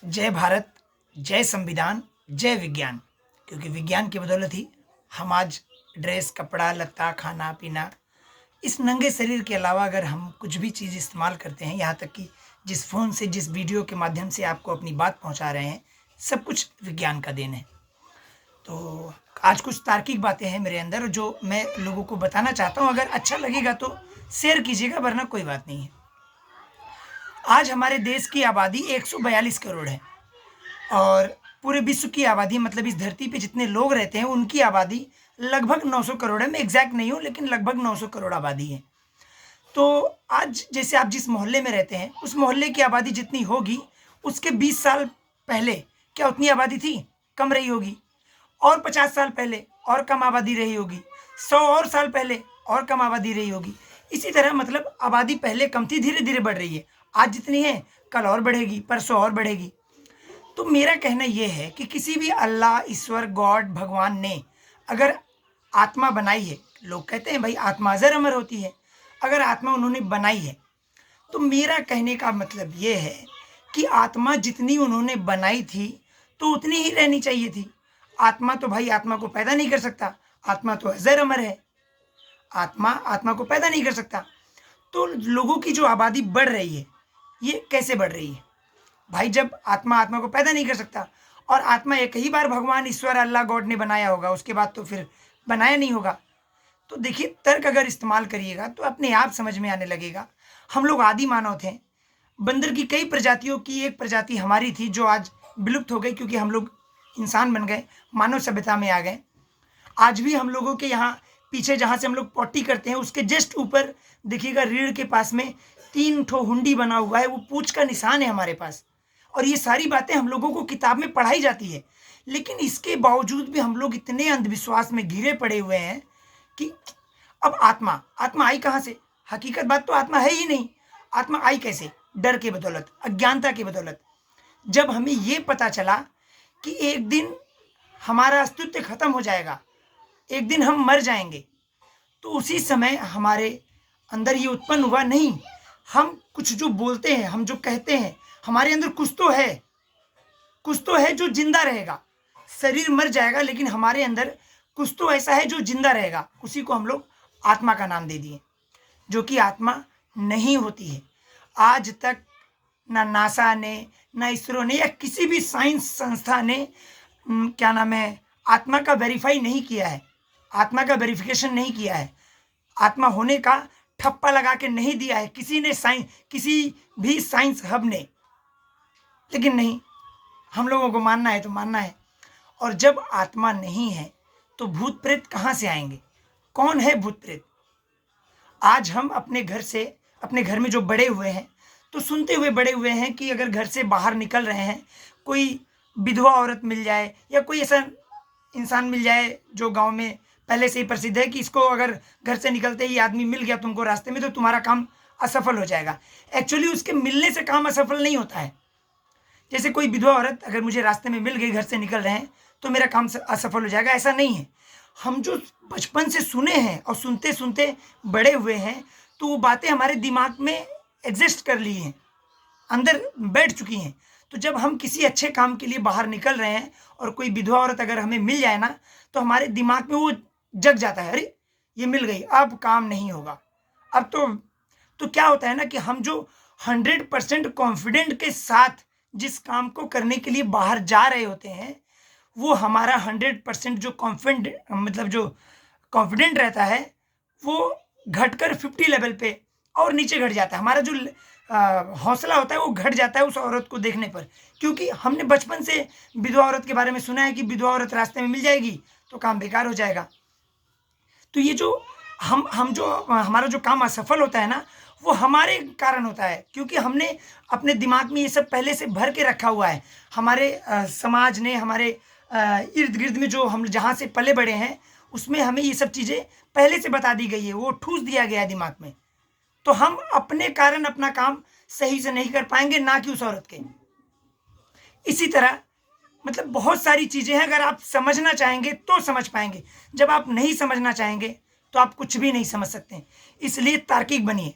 जय भारत, जय संविधान, जय विज्ञान। क्योंकि विज्ञान की बदौलत ही हम आज ड्रेस, कपड़ा, लत्ता, खाना पीना, इस नंगे शरीर के अलावा अगर हम कुछ भी चीज़ इस्तेमाल करते हैं, यहाँ तक कि जिस फ़ोन से, जिस वीडियो के माध्यम से आपको अपनी बात पहुँचा रहे हैं, सब कुछ विज्ञान का देन है। तो आज कुछ तार्किक बातें हैं मेरे अंदर जो मैं लोगों को बताना चाहता हूँ। अगर अच्छा लगेगा तो शेयर कीजिएगा, वरना कोई बात नहीं है। आज हमारे देश की आबादी 142 करोड़ है और पूरे विश्व की आबादी, मतलब इस धरती पे जितने लोग रहते हैं उनकी आबादी लगभग 900 करोड़ है। मैं एग्जैक्ट नहीं हूँ, लेकिन लगभग 900 करोड़ आबादी है। तो आज जैसे आप जिस मोहल्ले में रहते हैं, उस मोहल्ले की आबादी जितनी होगी, उसके 20 साल पहले क्या उतनी आबादी थी? कम रही होगी। और 50 साल पहले और कम आबादी रही होगी। 100 और साल पहले और कम आबादी रही होगी। इसी तरह मतलब आबादी पहले कम थी, धीरे धीरे बढ़ रही है। आज जितनी है कल और बढ़ेगी, परसों और बढ़ेगी। तो मेरा कहना यह है कि किसी भी अल्लाह, ईश्वर, गॉड, भगवान ने अगर आत्मा बनाई है, लोग कहते हैं भाई आत्मा अजर अमर होती है, अगर आत्मा उन्होंने बनाई है, तो मेरा कहने का मतलब ये है कि आत्मा जितनी उन्होंने बनाई थी तो उतनी ही रहनी चाहिए थी। आत्मा तो भाई आत्मा को पैदा नहीं कर सकता, आत्मा तो अजर अमर है। आत्मा आत्मा को पैदा नहीं कर सकता। तो लोगों की जो आबादी बढ़ रही है, ये कैसे बढ़ रही है भाई? जब आत्मा आत्मा को पैदा नहीं कर सकता और आत्मा एक ही बार भगवान, ईश्वर, अल्लाह, गॉड ने बनाया होगा, उसके बाद तो फिर बनाया नहीं होगा। तो देखिए, तर्क अगर इस्तेमाल करिएगा तो अपने आप समझ में आने लगेगा। हम लोग आदि मानव थे। बंदर की कई प्रजातियों की एक प्रजाति हमारी थी जो आज विलुप्त हो गई, क्योंकि हम लोग इंसान बन गए, मानव सभ्यता में आ गए। आज भी हम लोगों के यहाँ पीछे जहाँ से हम लोग पॉटी करते हैं, उसके जस्ट ऊपर देखिएगा, रीढ़ के पास में 3 ठो हुंडी बना हुआ है, वो पूंछ का निशान है हमारे पास। और ये सारी बातें हम लोगों को किताब में पढ़ाई जाती है, लेकिन इसके बावजूद भी हम लोग इतने अंधविश्वास में घिरे पड़े हुए हैं कि अब आत्मा आत्मा आई कहाँ से? हकीकत बात तो आत्मा है ही नहीं। आत्मा आई कैसे? डर के बदौलत, अज्ञानता के बदौलत। जब हमें ये पता चला कि एक दिन हमारा अस्तित्व खत्म हो जाएगा, एक दिन हम मर जाएंगे, तो उसी समय हमारे अंदर ये उत्पन्न हुआ, नहीं, हम कुछ जो बोलते हैं, हम जो कहते हैं, हमारे अंदर कुछ तो है, कुछ तो है जो जिंदा रहेगा। शरीर मर जाएगा, लेकिन हमारे अंदर कुछ तो ऐसा है जो जिंदा रहेगा। उसी को हम लोग आत्मा का नाम दे दिए, जो कि आत्मा नहीं होती है। आज तक ना नासा ने, ना इसरो ने, या किसी भी साइंस संस्था ने क्या नाम है, आत्मा का वेरीफाई नहीं किया है, आत्मा का वेरिफिकेशन नहीं किया है, आत्मा होने का ठप्पा लगा के नहीं दिया है किसी ने, किसी भी साइंस हब ने। लेकिन नहीं, हम लोगों को मानना है तो मानना है। और जब आत्मा नहीं है तो भूत प्रेत कहाँ से आएंगे? कौन है भूत प्रेत? आज हम अपने घर से, अपने घर में जो बड़े हुए हैं, तो सुनते हुए बड़े हुए हैं कि अगर घर से बाहर निकल रहे हैं, कोई विधवा औरत मिल जाए या कोई ऐसा इंसान मिल जाए जो गांव में पहले से ही प्रसिद्ध है कि इसको अगर घर से निकलते ही आदमी मिल गया तुमको रास्ते में, तो तुम्हारा काम असफल हो जाएगा। एक्चुअली उसके मिलने से काम असफल नहीं होता है। जैसे कोई विधवा औरत अगर मुझे रास्ते में मिल गई, घर से निकल रहे हैं, तो मेरा काम असफल हो जाएगा, ऐसा नहीं है। हम जो बचपन से सुने हैं और सुनते सुनते बड़े हुए हैं, तो वो बातें हमारे दिमाग में एग्जिस्ट कर ली हैं, अंदर बैठ चुकी हैं। तो जब हम किसी अच्छे काम के लिए बाहर निकल रहे हैं और कोई विधवा औरत अगर हमें मिल जाए ना, तो हमारे दिमाग में वो जग जाता है, अरे ये मिल गई, अब काम नहीं होगा। अब तो क्या होता है ना कि हम जो 100% कॉन्फिडेंट के साथ जिस काम को करने के लिए बाहर जा रहे होते हैं, वो हमारा 100% जो कॉन्फिडेंट, मतलब जो कॉन्फिडेंट रहता है, वो घटकर 50 लेवल पे और नीचे घट जाता है। हमारा जो हौसला होता है वो घट जाता है उस औरत को देखने पर, क्योंकि हमने बचपन से विधवा औरत के बारे में सुना है कि विधवा औरत रास्ते में मिल जाएगी तो काम बेकार हो जाएगा। तो ये जो हम जो हमारा जो काम असफल होता है ना, वो हमारे कारण होता है, क्योंकि हमने अपने दिमाग में ये सब पहले से भर के रखा हुआ है। हमारे समाज ने, हमारे इर्द गिर्द में जो हम जहाँ से पले बड़े हैं, उसमें हमें ये सब चीज़ें पहले से बता दी गई है, वो ठूस दिया गया है दिमाग में। तो हम अपने कारण अपना काम सही से नहीं कर पाएंगे, ना कि उस औरत के। इसी तरह मतलब बहुत सारी चीज़ें हैं, अगर आप समझना चाहेंगे तो समझ पाएंगे, जब आप नहीं समझना चाहेंगे तो आप कुछ भी नहीं समझ सकते। इसलिए तार्किक बनिए।